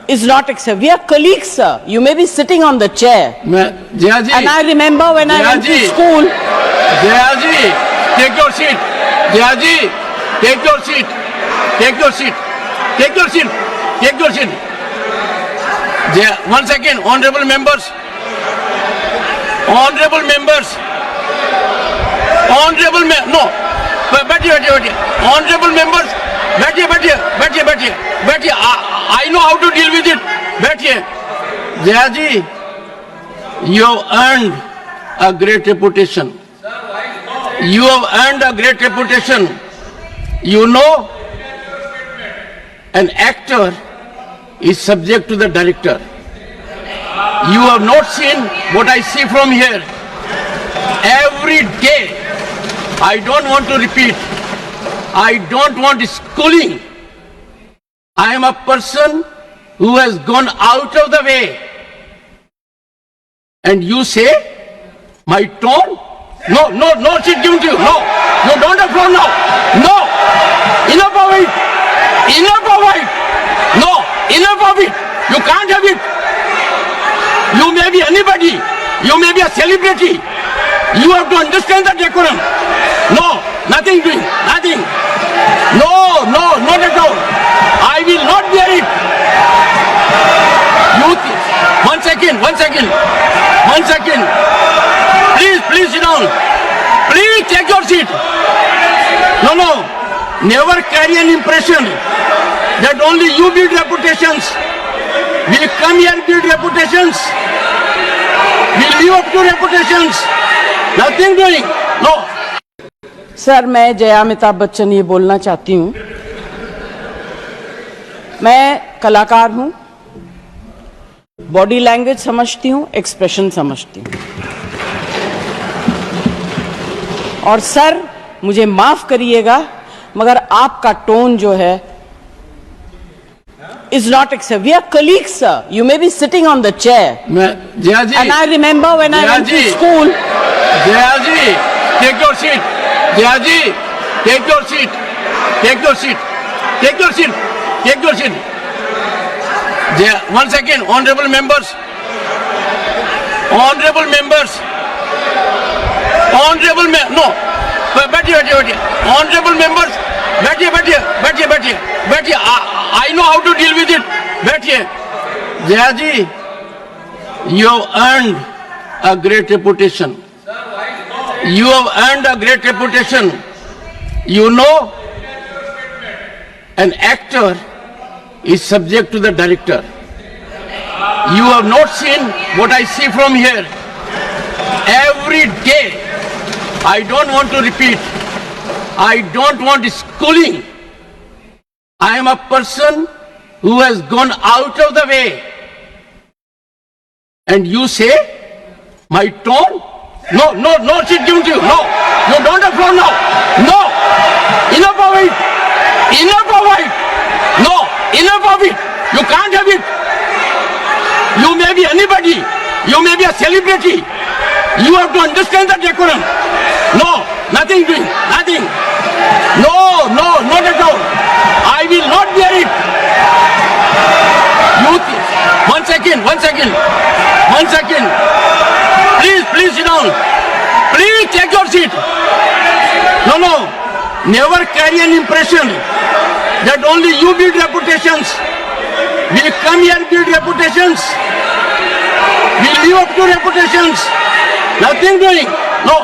is not acceptable. We are colleagues, sir. You may be sitting on the chair. Jaya ji, And I remember when I went to school. Jaya ji, take your seat. Jaya ji, take your seat. Take your seat. Take your seat. Take your seat. One second, honorable members. Honorable members. Honorable no. Honorable members. बैठिए. I know how to deal with it. बैठिए. Jaya ji, you have earned a great reputation. You have earned a great reputation. You know, an actor is subject to the director. You have not seen what I see from here. Every day, I don't want to repeat. I don't want schooling. I am a person who has gone out of the way. And you say, my tone? No, she's given to you. No, you don't have floor now. No, enough of it. Enough of it. No, enough of it. You can't have it. You may be anybody. You may be a celebrity. You have to understand the decorum. No, nothing doing. Nothing. No, not at all. I will not bear it. One second. Please sit down. Please take your seat. No. Never carry an impression that only you build reputations. We come here and build reputations. We live up to reputations. Nothing doing. No. Sir, मैं जया अमिताभ बच्चन ये बोलना चाहती हूँ. मैं कलाकार हूँ, body language समझती हूँ, एक्सप्रेशन समझती हूँ. और सर, मुझे माफ करिएगा, मगर आपका टोन जो है is not acceptable. We are colleagues, sir. You may be sitting on the chair. Jaya ji, and I remember when I went to school. Jaya ji, take your seat. Jaya ji, take your seat. Take your seat. Take your seat. Take your seat. One second, honorable members. Honorable members. No. बैठिए. Honorable members. बैठिए. I know how to deal with it. बैठिए. Jaya ji, you have earned a great reputation. You have earned a great reputation. You know, an actor is subject to the director. You have not seen what I see from here. Every day, I don't want to repeat. I don't want schooling. I am a person who has gone out of the way. And you say, my tone? No, she's given to you. No, you don't have floor now. No, enough of it. No, enough of it. You can't have it. You may be anybody. You may be a celebrity. You have to understand the decorum. No, nothing doing. Nothing. No, not at all. I will not bear it. One second. Please sit down. Please take your seat. No. Never carry an impression that only you build reputations. We come here and build reputations. We live up to reputations. Nothing doing. No.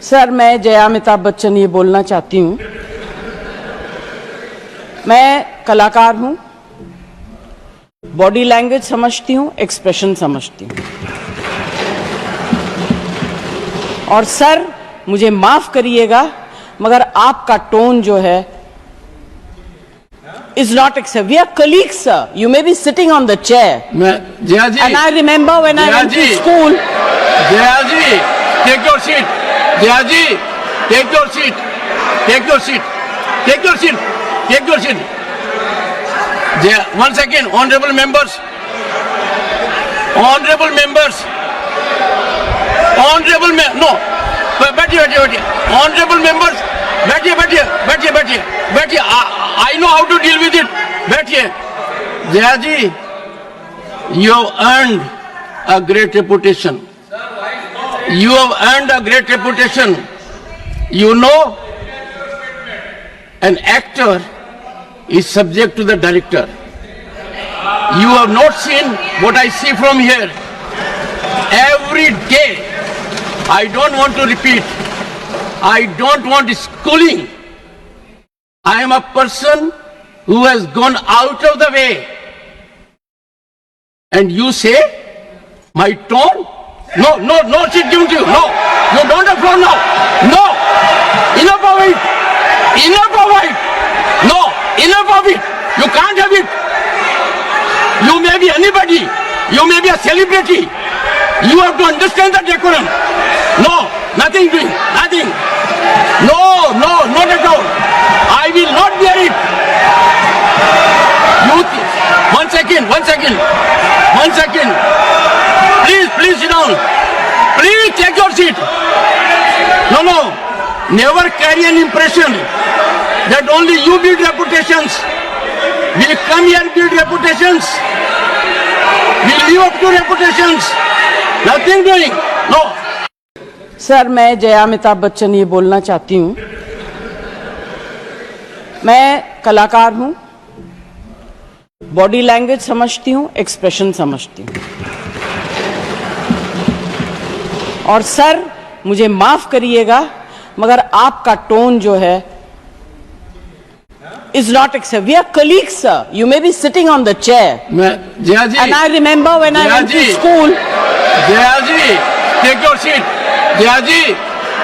Sir, मैं जया अमिताभ बच्चन ये बोलना चाहती हूँ. मैं कलाकार हूँ, body language समझती हूँ, एक्सप्रेशन समझती हूँ. और सर, मुझे माफ करिएगा, मगर आपका टोन जो है is not acceptable. We are colleagues, sir. You may be sitting on the chair. Jaya ji, and I remember when I went to school. Jaya ji, take your seat. Jaya ji, take your seat. Take your seat. Take your seat. Take your seat. One second, honorable members. No. बैठिए. Honorable members. बैठिए. I know how to deal with it. बैठिए. Jaya ji, you have earned a great reputation. You have earned a great reputation. You know, an actor is subject to the director. You have not seen what I see from here. Every day, I don't want to repeat. I don't want schooling. I am a person who has gone out of the way. And you say, my tone? No, she's giving to you. No, you don't have floor now. No, enough of it. Enough of it. No, enough of it. You can't have it. You may be anybody. You may be a celebrity. You have to understand the decorum. No, nothing doing. Nothing. No, not at all. I will not bear it. One second. Please sit down. Please take your seat. No. Never carry an impression that only you build reputations. We come here build reputations. We live up to reputations. Nothing doing. No. Sir, मैं जया अमिताभ बच्चन ये बोलना चाहती हूँ। मैं कलाकार हूँ, body language समझती हूँ, एक्सप्रेशन समझती हूँ। और सर, मुझे माफ करिएगा, मगर आपका टोन जो है is not acceptable. We are colleagues, sir. You may be sitting on the chair. Jaya ji. And I remember when I went to school. Jaya ji, take your seat. Jaya ji,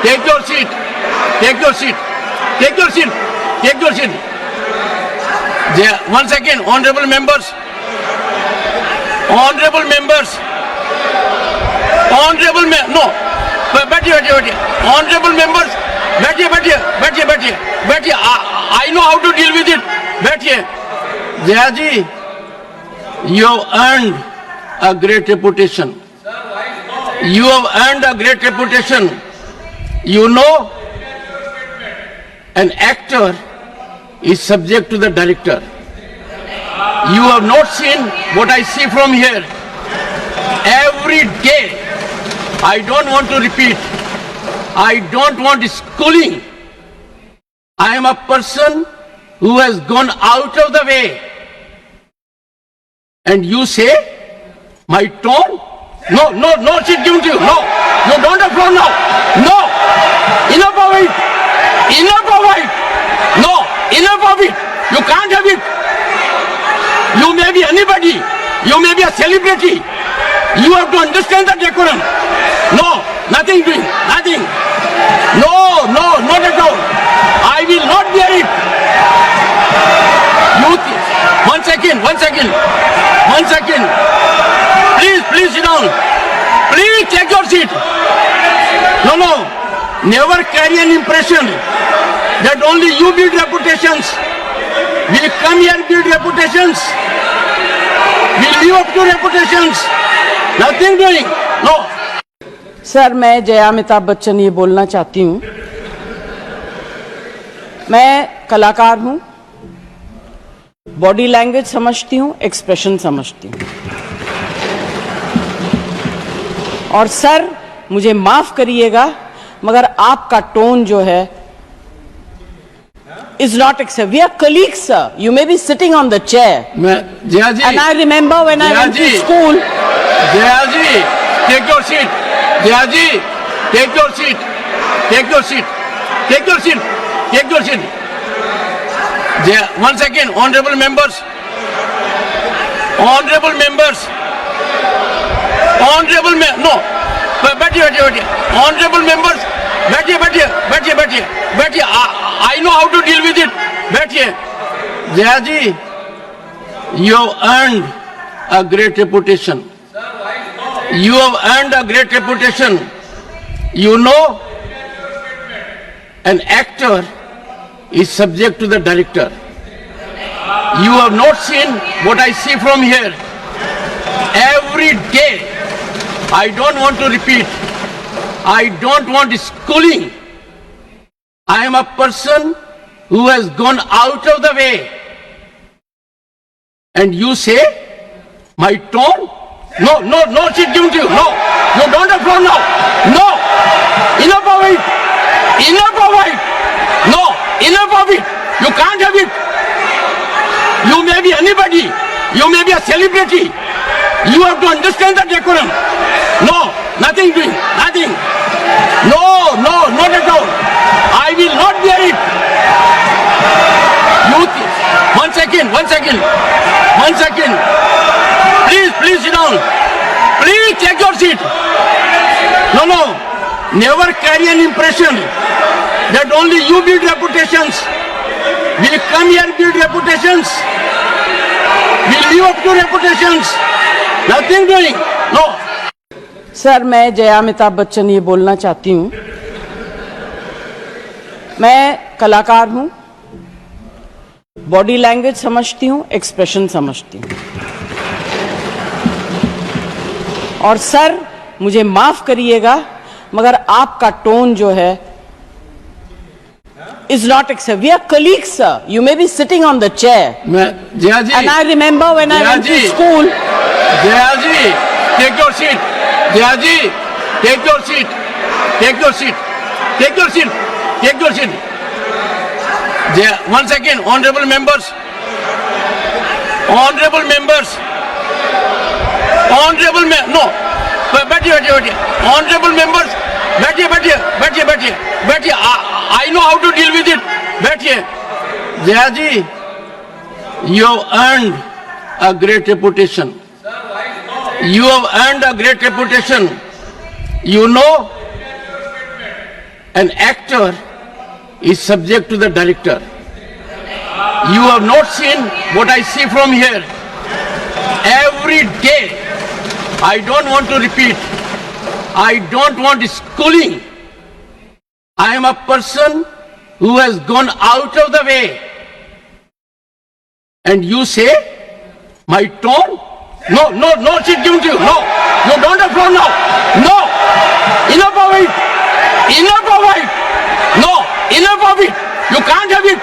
take your seat. Take your seat. Take your seat. Take your seat. One second, honorable members. Honorable members. No. बैठिए. Honorable members. बैठिए. I know how to deal with it. बैठिए. Jaya ji, you have earned a great reputation. You have earned a great reputation. You know, an actor is subject to the director. You have not seen what I see from here. Every day, I don't want to repeat. I don't want schooling. I am a person who has gone out of the way. And you say, my tone? No, she's giving to you. No, you don't have floor now. No, enough of it. No, enough of it. You can't have it. You may be anybody. You may be a celebrity. You have to understand the decorum. No, nothing doing. Nothing. No, not at all. I will not bear it. One second. Please sit down. Please take your seat. No. Never carry an impression that only you build reputations. We come here build reputations. We live up to reputations. Nothing doing. No. Sir, मैं जया अमिताभ बच्चन ये बोलना चाहती हूँ। मैं कलाकार हूँ, body language समझती हूँ, एक्सप्रेशन समझती हूँ। और सर, मुझे माफ करिएगा, मगर आपका टोन जो है is not acceptable. We are colleagues, sir. You may be sitting on the chair. Jaya ji. And I remember when I went to school. Jaya ji, take your seat. Jaya ji, take your seat. Take your seat. Take your seat. Take your seat. One second, honorable members. No. बैठिए. Honorable members. बैठिए. I know how to deal with it. बैठिए. Jaya ji, you have earned a great reputation. You have earned a great reputation. You know, an actor is subject to the director. You have not seen what I see from here. Every day, I don't want to repeat. I don't want schooling. I am a person who has gone out of the way. and you say, my tone? No, she's given to you. No, you don't have floor now. No, enough of it. Enough of it. No, enough of it. You can't have it. You may be anybody. You may be a celebrity. You have to understand the decorum. No, nothing doing. Nothing. No, not at all. I will not bear it. One second. Please sit down. Please take your seat. No. Never carry an impression that only you build reputations. We come here and build reputations. We live up to reputations. Nothing doing. No. Sir, मैं जया अमिताभ बच्चन ये बोलना चाहती हूँ। मैं कलाकार हूँ, body language समझती हूँ, एक्सप्रेशन समझती हूँ। और सर, मुझे माफ करिएगा, मगर आपका टोन जो है is not acceptable. We are colleagues, sir. You may be sitting on the chair. Jaya ji. And I remember when I went to school. Jaya ji, take your seat. Jaya ji, take your seat. Take your seat. Take your seat. Take your seat. One second, honorable members. Honorable members. Honorable no. बैठिए. Honorable members. बैठिए. I know how to deal with it. बैठिए. Jaya ji, you have earned a great reputation. You have earned a great reputation. You know, an actor is subject to the director. You have not seen what I see from here. Every day, I don't want to repeat. I don't want schooling. I am a person who has gone out of the way. And you say, my tone? No, she's given to you. No, you don't have floor now. No, enough of it. No, enough of it. You can't have it.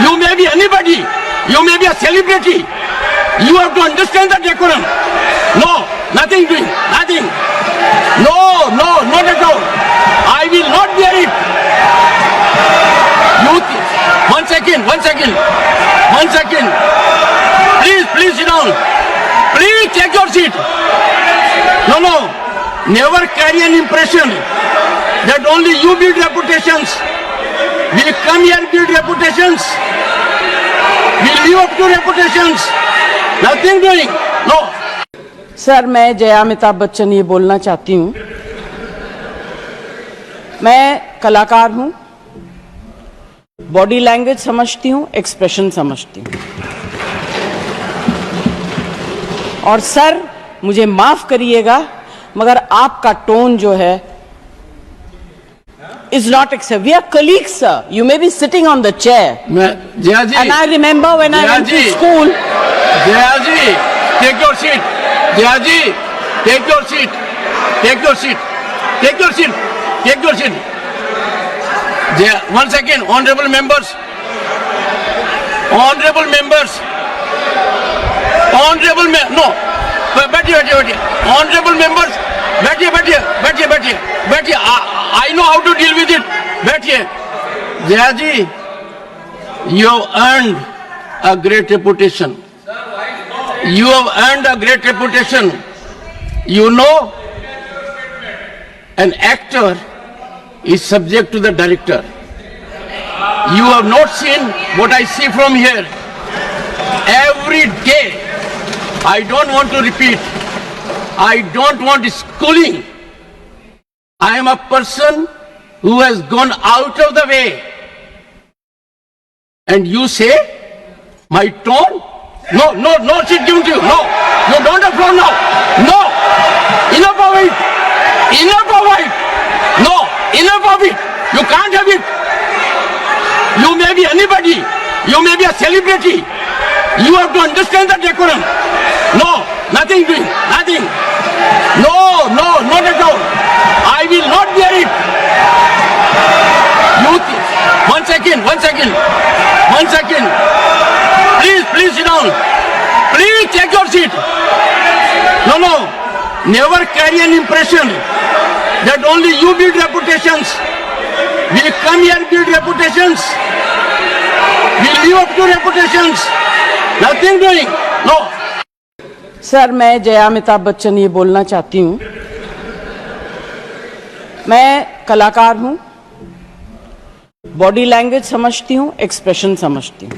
You may be anybody. You may be a celebrity. You have to understand the decorum. No, nothing doing. Nothing. No, not at all. I will not bear it. One second. Please sit down. Please take your seat. No. Never carry an impression that only you build reputations. We come here and build reputations. We live up to reputations. Nothing doing. No. Sir, मैं जया अमिताभ बच्चन ये बोलना चाहती हूँ। मैं कलाकार हूँ, body language समझती हूँ, एक्सप्रेशन समझती हूँ। और सर, मुझे माफ करिएगा, मगर आपका टोन जो है is not acceptable. We are colleagues, sir. You may be sitting on the chair. Jaya ji. And I remember when I went to school. Jaya ji, take your seat. Jaya ji, take your seat. Take your seat. One second, honorable members. No. बैठिए. Honorable members. बैठिए. I know how to deal with it. बैठिए. Jaya ji, you have earned a great reputation. You have earned a great reputation. You know, an actor is subject to the director. You have not seen what I see from here. Every day, I don't want to repeat. I don't want schooling. I am a person who has gone out of the way. And you say, my tone? No, she's given to you. No, you don't have floor now. No, enough of it. No, enough of it. You can't have it. You may be anybody. You may be a celebrity. You have to understand the decorum. No, nothing doing. Nothing. No, not at all. I will not bear it. One second. Please. please sit down. Please take your seat. No, no. Never carry an impression that only you build reputations. We come here build reputations. We live up to reputations. Nothing doing. No. Sir, मैं जया अमिताभ बच्चन ये बोलना चाहती हूँ। मैं कलाकार हूँ, body language समझती हूँ, एक्सप्रेशन समझती हूँ।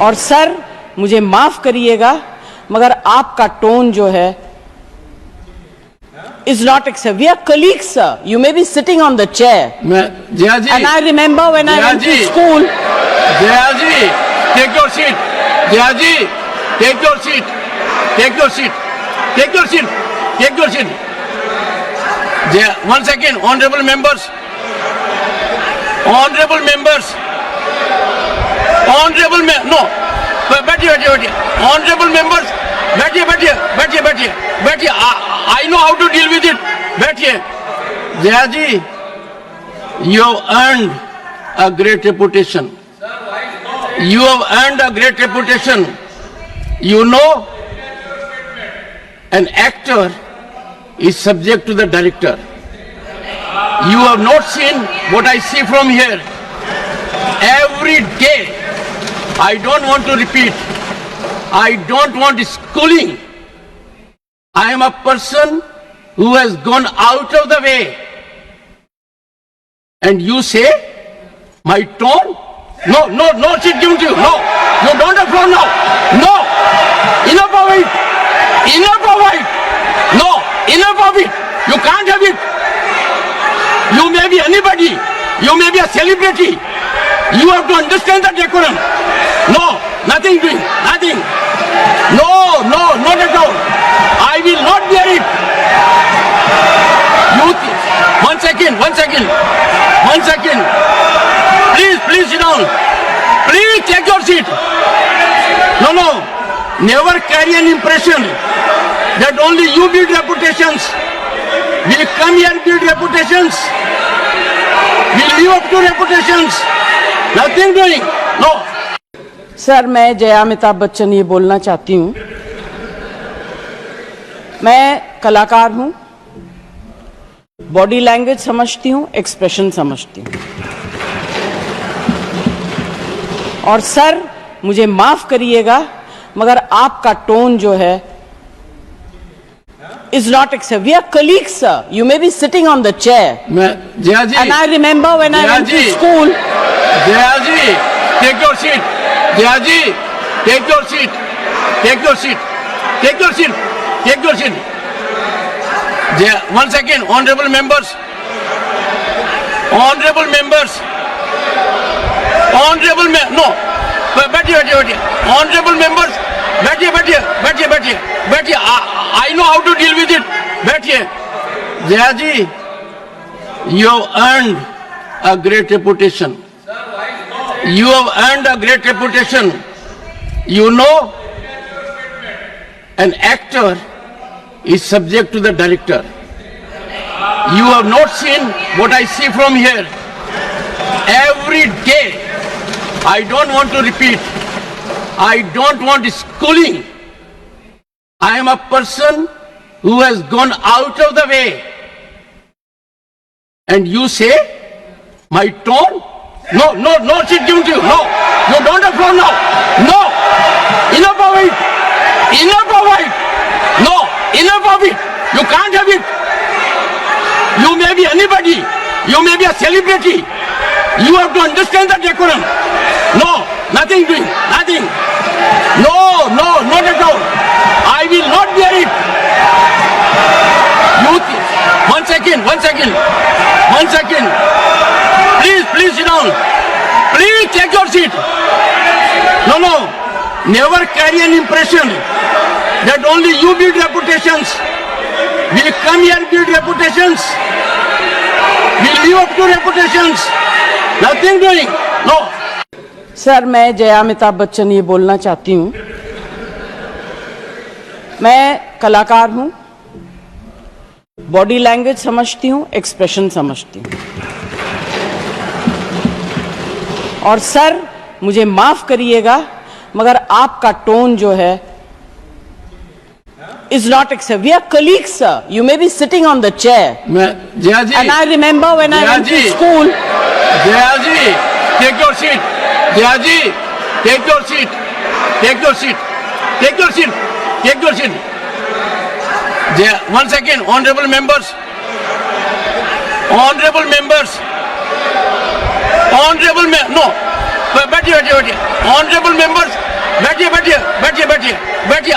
और सर, मुझे माफ करिएगा, मगर आपका टोन जो है is not acceptable. We are colleagues, sir. You may be sitting on the chair. Jaya ji. And I remember when I went to school. Jaya ji, take your seat. Jaya ji, take your seat. Take your seat. Take your seat. Take your seat. Jaya, 1 second, honorable members. Honorable members. Honorable no. बैठिए. Honorable members. बैठिए. I know how to deal with it. बैठिए. Jaya ji, you have earned a great reputation. You have earned a great reputation. You know, an actor is subject to the director. You have not seen what I see from here. Every day, I don't want to repeat. I don't want schooling. I am a person who has gone out of the way. And you say, my tone? No shit given to you. No, you don't have floor now. No, enough of it. Enough of it. No, enough of it. You can't have it. You may be anybody. You may be a celebrity. You have to understand the decorum. No, nothing doing. Nothing. No, not at all. I will not bear it. One second. Please sit down. Please take your seat. No. Never carry an impression that only you build reputations. We come here build reputations. We live up to reputations. Nothing doing. No. Sir, मैं जया अमिताभ बच्चन ये बोलना चाहती हूँ। मैं कलाकार हूँ, body language समझती हूँ, एक्सप्रेशन समझती हूँ। और सर, मुझे माफ करिएगा, मगर आपका टोन जो है is not acceptable. We are colleagues, sir. You may be sitting on the chair. Jaya ji. And I remember when I went to school. Jaya ji, take your seat. Jaya ji, take your seat. Take your seat. Take your seat. Take your seat. Jaya, 1 second, honorable members. Honorable members. No. बैठिए. Honorable members. बैठिए. I know how to deal with it. बैठिए. Jaya ji, you have earned a great reputation. You have earned a great reputation. You know, an actor is subject to the director. You have not seen what I see from here. Every day, I don't want to repeat. I don't want schooling. I am a person who has gone out of the way. And you say, my tone? No shit given to you. No, you don't have floor now. No, enough of it. No, enough of it. You can't have it. You may be anybody. You may be a celebrity. You have to understand the decorum. No, nothing doing. Nothing. No, not at all. I will not bear it. One second. Please sit down. Please take your seat. No. Never carry an impression that only you build reputations. We come here build reputations. We live up to reputations. Nothing doing. No. Sir, मैं जया अमिताभ बच्चन ये बोलना चाहती हूँ। मैं कलाकार हूँ, body language समझती हूँ, एक्सप्रेशन समझती हूँ। और सर, मुझे माफ करिएगा मगर आपका टोन जो है is not acceptable. We are colleagues, sir. You may be sitting on the chair. Jaya ji. And I remember when I went to school. Jaya ji, take your seat. Jaya ji, take your seat. Take your seat. Take your seat. Take your seat. One second, honorable members. Honorable members. Honorable no. बैठिए. Honorable members. बैठिए.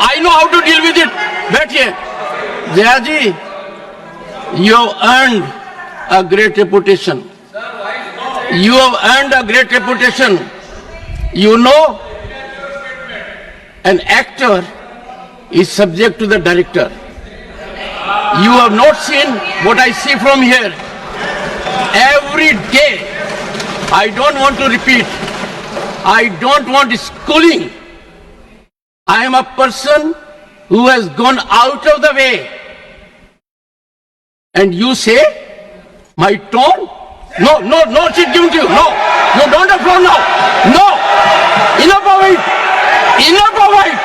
I know how to deal with it. बैठिए. Jaya ji, you have earned a great reputation. You have earned a great reputation. You know, an actor is subject to the director. You have not seen what I see from here. Every day, I don't want to repeat. I don't want schooling. I am a person who has gone out of the way. And you say, my tone? No, she's given to you. No, you don't have floor now. No, enough of it. Enough of it.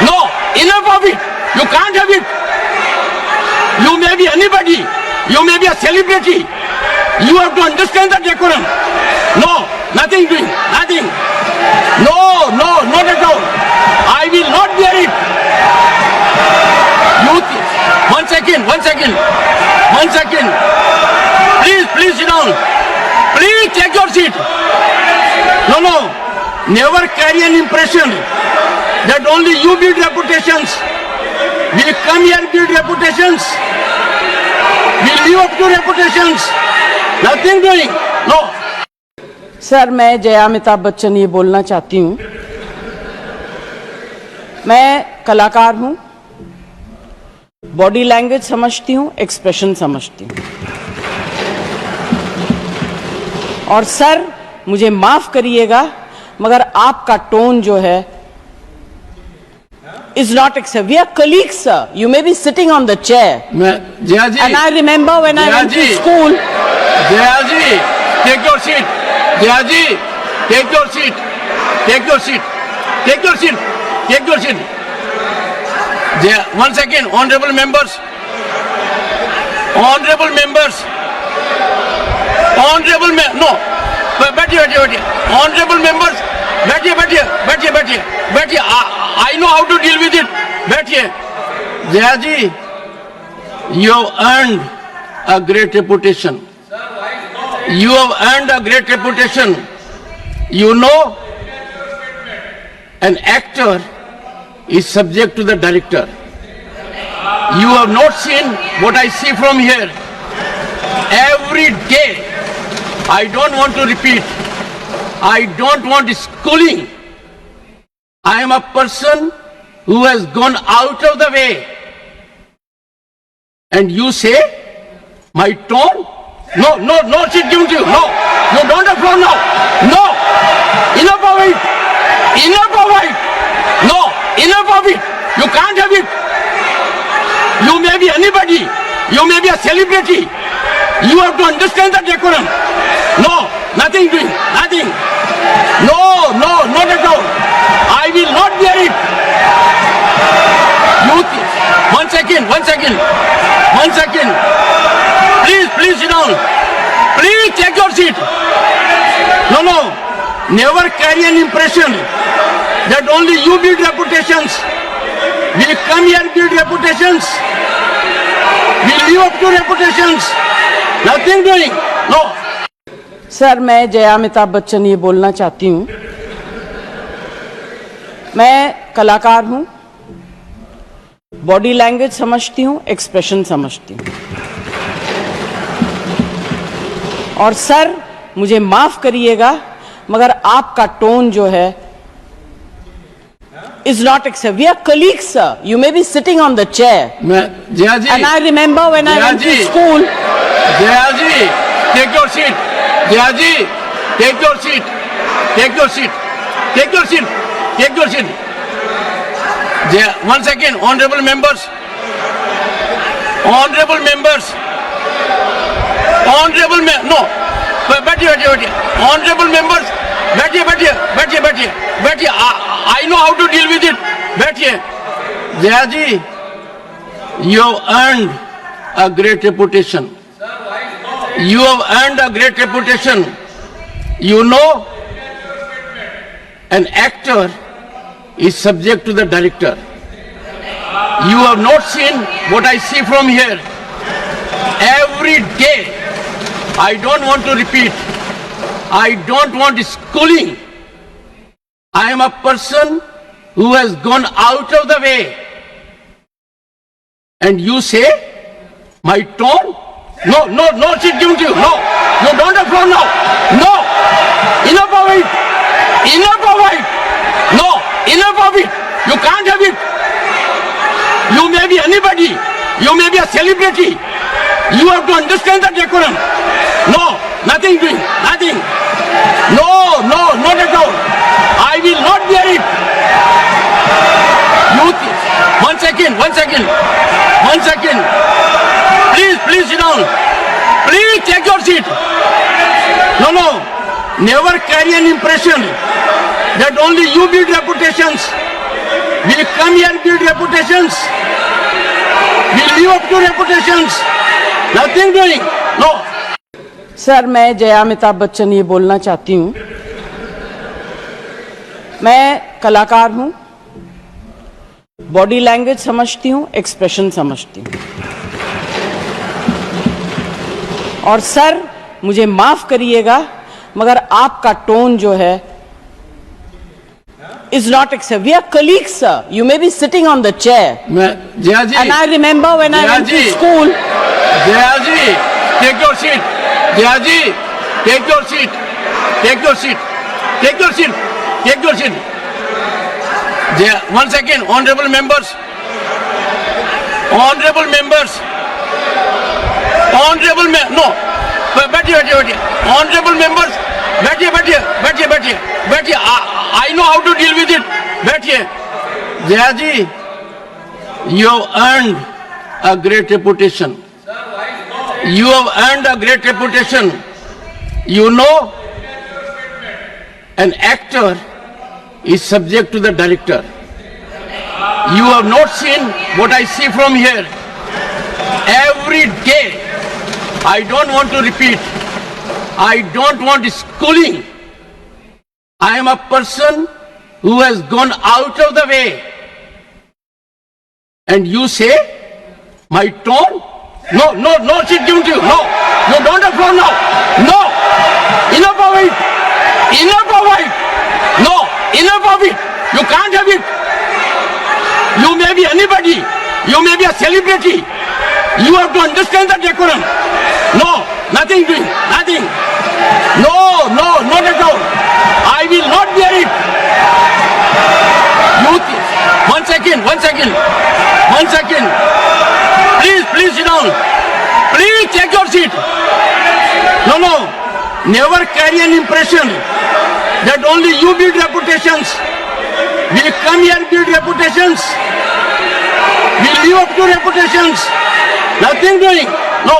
No, enough of it. You can't have it. You may be anybody. You may be a celebrity. You have to understand the decorum. No, nothing doing. Nothing. No, not at all. I will not bear it. One second. Please sit down. Please take your seat. No. Never carry an impression that only you build reputations. We come here and build reputations. We live up to reputations. Nothing doing. No. Sir, मैं जया अमिताभ बच्चन ये बोलना चाहती हूँ। मैं कलाकार हूँ, body language समझती हूँ, एक्सप्रेशन समझती हूँ। और सर, मुझे माफ करिएगा मगर आपका टोन जो है is not acceptable. We are colleagues, sir. You may be sitting on the chair. Jaya ji. And I remember when I went to school. Jaya ji, take your seat. Jaya ji, take your seat. Take your seat. Take your seat. Take your seat. One second, honorable members. Honorable members. No. बैठिए. Honorable members. बैठिए. I know how to deal with it. बैठिए. Jaya ji, you have earned a great reputation. You have earned a great reputation. You know, an actor is subject to the director. You have not seen what I see from here. Every day, I don't want to repeat. I don't want schooling. I am a person who has gone out of the way. And you say, my tone? No, she's given to you. No, you don't have floor now. No, enough of it. Enough of it. No, enough of it. You can't have it. You may be anybody. You may be a celebrity. You have to understand the decorum. No, nothing doing. Nothing. No, not at all. I will not bear it. One second. Please sit down. Please take your seat. No. Never carry an impression that only you build reputations. We come here and build reputations. We live up to reputations. Nothing doing. No. Sir, मैं जया अमिताभ बच्चन ये बोलना चाहती हूँ। मैं कलाकार हूँ, body language समझती हूँ, एक्सप्रेशन समझती हूँ। और सर, मुझे माफ करिएगा मगर आपका टोन जो है is not acceptable. We are colleagues, sir. You may be sitting on the chair. Jaya ji. And I remember when I went to school. Jaya ji, take your seat. Jaya ji, take your seat. Take your seat. Take your seat. Take your seat. One second, honorable members. No. Honorable members. बैठिए बैठिए बैठिए बैठिए बैठिए I know how to deal with it बैठिए Jaya ji you have earned a great reputation you have earned a great reputation you know an actor is subject to the director you have not seen what I see from here every day I don't want to repeat I don't want schooling I am a person who has gone out of the way and you say my tone no she's given to you no you don't have floor now no enough of it no enough of it you can't have it you may be anybody you may be a celebrity you have to understand the decorum no nothing doing nothing no not at all I will not bear it you one second please sit down please take your seat no never carry an impression that only you build reputations we come here build reputations we live up to reputations nothing doing no sir मैं जया अमिताभ बच्चन ये बोलना चाहती हूँ मैं कलाकार हूँ body language समझती हूँ एक्सप्रेशन समझती हूँ और सर मुझे माफ करिएगा मगर आपका टोन जो है is not accept we are colleagues sir you may be sitting on the chair Jaya ji and I remember when I went to school Jaya ji take your seat Jaya ji take your seat Jaya, one second honorable members no बैठिए honorable members बैठिए I know how to deal with it बैठिए जया जी you have earned a great reputation you know an actor is subject to the director you have not seen what I see from here every day I don't want to repeat I don't want schooling I am a person who has gone out of the way and you say my tone no she's given to you no you don't have floor now no enough of it no enough of it you can't have it you may be anybody you may be a celebrity you have to understand the decorum no nothing doing nothing no not at all I will not bear it you one second please sit down please take your seat no never carry an impression that only you build reputations we come here build reputations we live up to reputations nothing doing no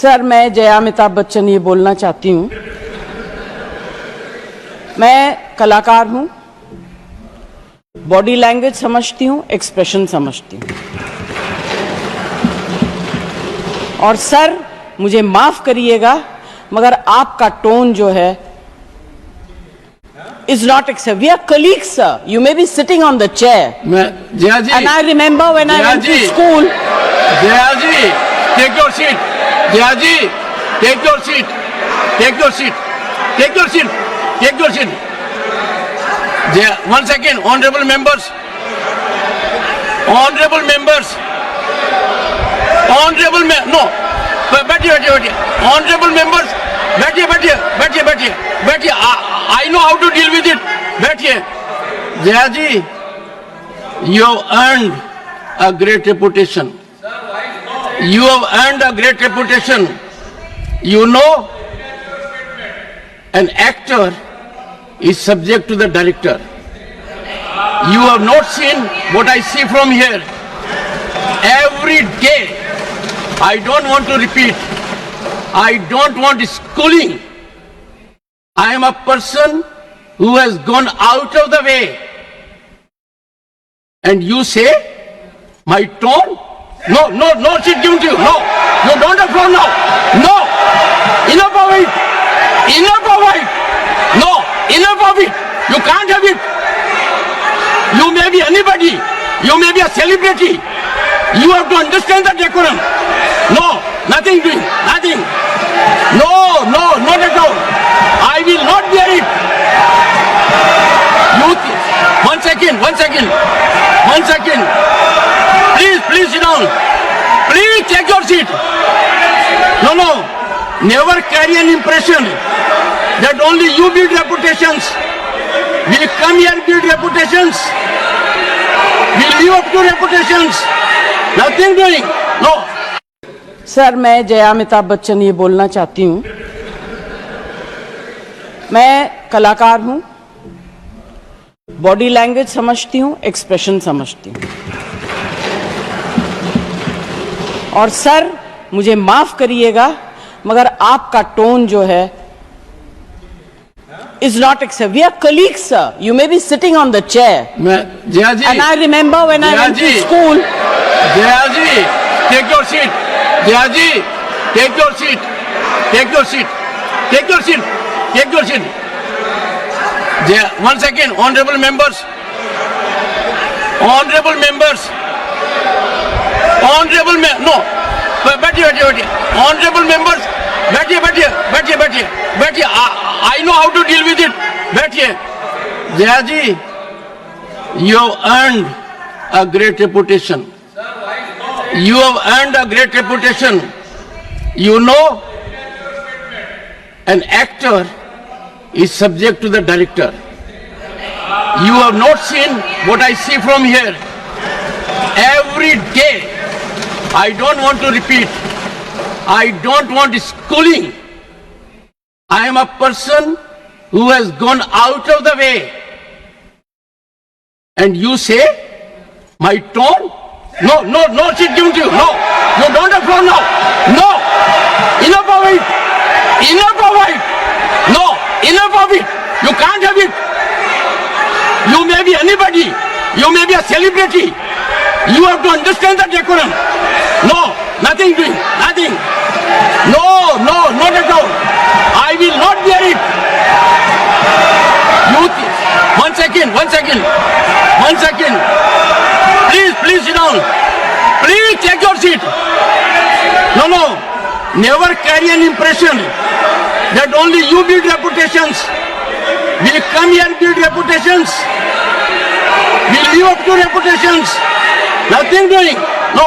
sir मैं जया अमिताभ बच्चन ये बोलना चाहती हूँ मैं कलाकार हूँ body language समझती हूँ एक्सप्रेशन समझती हूँ और सर मुझे माफ करिएगा मगर आपका टोन जो है is not accept we are colleagues sir you may be sitting on the chair Jaya ji and I remember when I went to school Jaya ji take your seat Jaya, one second honorable members no बैठिए honorable members बैठिए I know how to deal with it बैठिए जया जी you have earned a great reputation you know an actor is subject to the director you have not seen what I see from here every day I don't want to repeat I don't want schooling I am a person who has gone out of the way. And you say, my tone? No, she's given to you. No, you don't have floor now. No, enough of it. Enough of it. No, enough of it. You can't have it. You may be anybody. You may be a celebrity. You have to understand the decorum. No, nothing doing. Nothing. No, not at all. I will not bear it. One second. Please sit down. Please take your seat. No. Never carry an impression that only you build reputations. We come here build reputations. We live up to reputations. Nothing doing. No. Sir, मैं जया अमिताभ बच्चन ये बोलना चाहती हूँ। मैं कलाकार हूँ, body language समझती हूँ, एक्सप्रेशन समझती हूँ। और सर, मुझे माफ करिएगा, मगर आपका टोन जो है is not acceptable. We are colleagues, sir. You may be sitting on the chair. Jaya ji. And I remember when I went to school. Jaya ji, take your seat. Jaya ji, take your seat. Take your seat. Take your seat. Take your seat. One second, honorable members. Honorable members. Honorable no. बैठिए. Honorable members. बैठिए. I know how to deal with it. बैठिए. Jaya ji, you have earned a great reputation. You have earned a great reputation. You know, an actor is subject to the director. You have not seen what I see from here. Every day, I don't want to repeat. I don't want schooling. I am a person who has gone out of the way. And you say, my tone? No, she's given to you. No, you don't have floor now. No, enough of it. No, enough of it. You can't have it. You may be anybody. You may be a celebrity. You have to understand the decorum. No, nothing doing. Nothing. No, not at all. I will not bear it. One second. Please sit down. Please take your seat. No. Never carry an impression that only you build reputations. We come here build reputations. We live up to reputations. Nothing doing. No.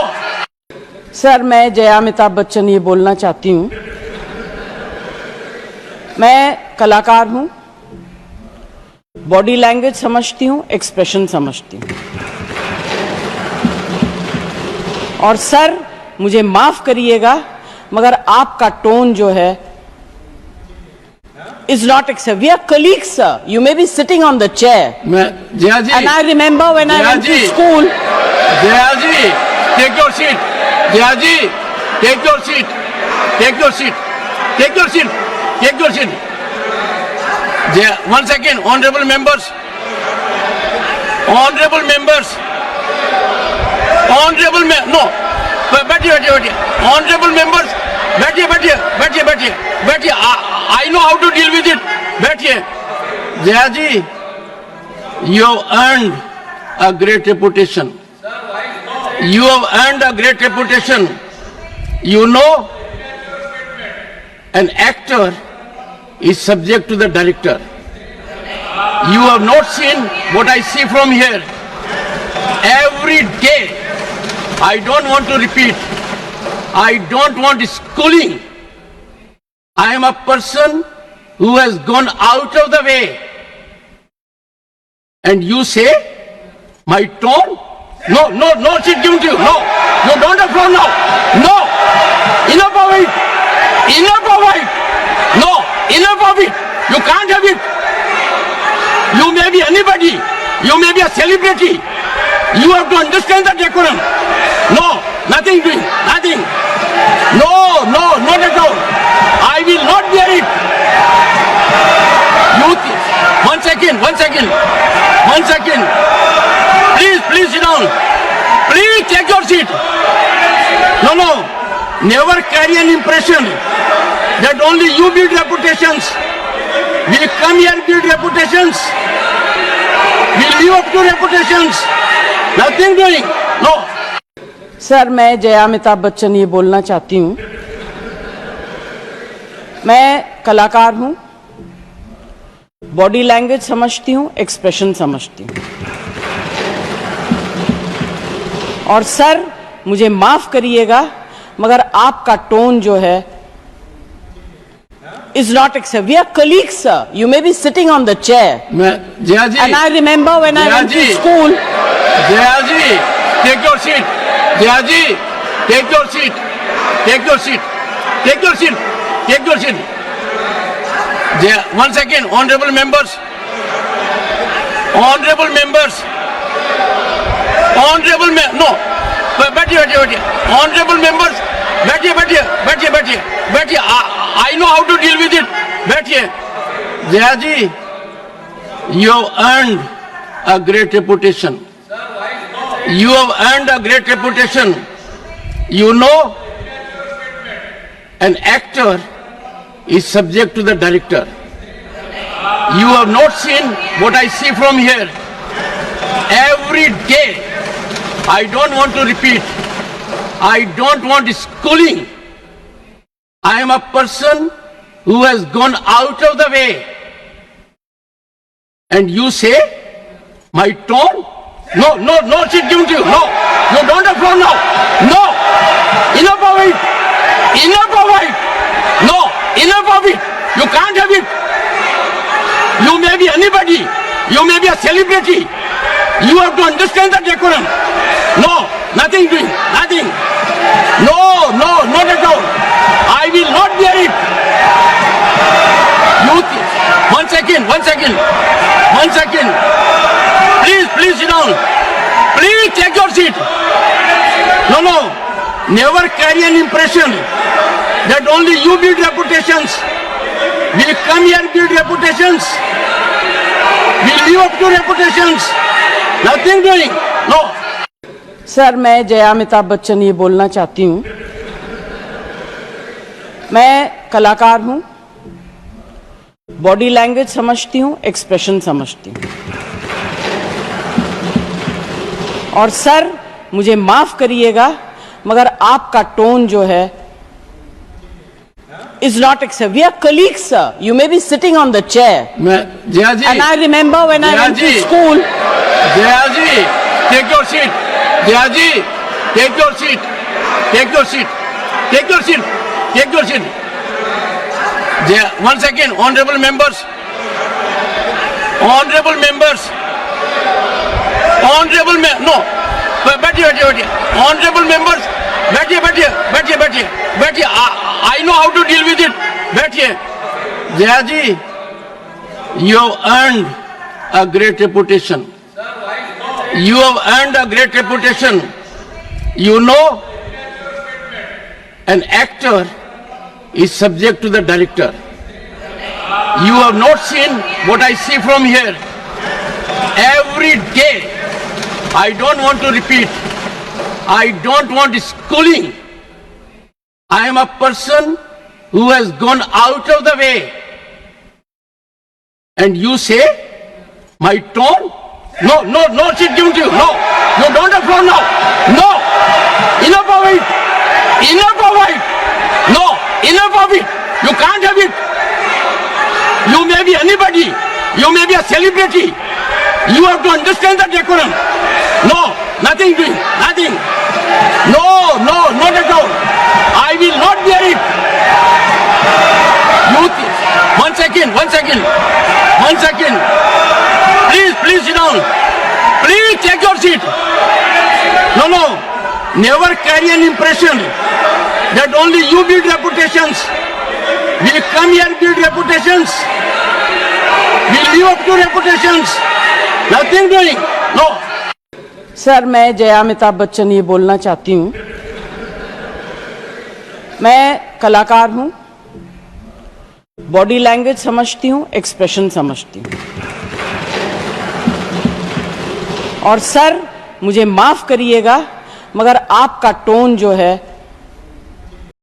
Sir, मैं जया अमिताभ बच्चन ये बोलना चाहती हूँ। मैं कलाकार हूँ, body language समझती हूँ, एक्सप्रेशन समझती हूँ। और सर, मुझे माफ करिएगा, मगर आपका टोन जो है is not acceptable. We are colleagues, sir. You may be sitting on the chair. Jaya ji. And I remember when I went to school. Jaya ji, take your seat. Jaya ji, take your seat. Take your seat. One second, honorable members. No. बैठिए. Honorable members. बैठिए. I know how to deal with it. बैठिए. Jaya ji, you have earned a great reputation. You have earned a great reputation. You know, an actor is subject to the director. You have not seen what I see from here. Every day, I don't want to repeat. I don't want schooling. I am a person who has gone out of the way. And you say, my tone? No, she's given to you. No, you don't have floor now. No, enough of it. No, enough of it. You can't have it. You may be anybody. You may be a celebrity. You have to understand the decorum. No, nothing doing. Nothing. No, not at all. I will not bear it. second. Please sit down. Please take your seat. No. Never carry an impression that only you build reputations. We come here build reputations. We live up to reputations. Nothing doing. No. Sir, मैं जया अमिताभ बच्चन ये बोलना चाहती हूँ। मैं कलाकार हूँ, body language समझती हूँ, एक्सप्रेशन समझती हूँ। और सर, मुझे माफ करिएगा, मगर आपका टोन जो है is not acceptable. We are colleagues, sir. You may be sitting on the chair. Jaya ji. And I remember when I went to school. Jaya ji, take your seat. Jaya ji, take your seat. Take your seat. Take your seat. Take your seat. One second, honorable members. Honorable members. Honorable no. बैठिए. Honorable members. बैठिए. I know how to deal with it. बैठिए. Jaya ji, you have earned a great reputation. You have earned a great reputation. You know, an actor is subject to the director. You have not seen what I see from here. Every day, I don't want to repeat. I don't want schooling. I am a person who has gone out of the way. And you say, my tone? No, she's given to you. No, you don't have flown now. No, enough of it. No, enough of it. You can't have it. You may be anybody. You may be a celebrity. You have to understand the decorum. No, nothing doing. Nothing. No, not at all. I will not bear it. One second. Please sit down. Please take your seat. No. Never carry an impression that only you build reputations. We come here build reputations. We live up to reputations. Nothing doing. No. Sir, मैं जया अमिताभ बच्चन ये बोलना चाहती हूँ। मैं कलाकार हूँ, body language समझती हूँ, एक्सप्रेशन समझती हूँ। और सर, मुझे माफ करिएगा, मगर आपका टोन जो है is not acceptable. We are colleagues, sir. You may be sitting on the chair. Jaya ji. And I remember when I went to school. Jaya ji, take your seat. Jaya ji, take your seat. One second, honorable members. No. बैठिए. Honorable members. बैठिए. I know how to deal with it. बैठिए. Jaya ji, you have earned a great reputation. You have earned a great reputation. You know, an actor is subject to the director. You have not seen what I see from here. Every day, I don't want to repeat. I don't want schooling. I am a person who has gone out of the way. And you say, my tone? No, she's given to you. No, you don't have flown now. No, enough of it. No, enough of it. You can't have it. You may be anybody. You may be a celebrity. You have to understand the decorum. No, nothing doing. Nothing. No, not at all. I will not bear it. One second. Please sit down. Please take your seat. No. Never carry an impression that only you build reputations. We come here build reputations. We live up to reputations. Nothing doing. No. Sir, मैं जया अमिताभ बच्चन ये बोलना चाहती हूँ। मैं कलाकार हूँ, body language समझती हूँ, एक्सप्रेशन समझती हूँ। और सर मुझे माफ करिएगा मगर आपका टोन जो है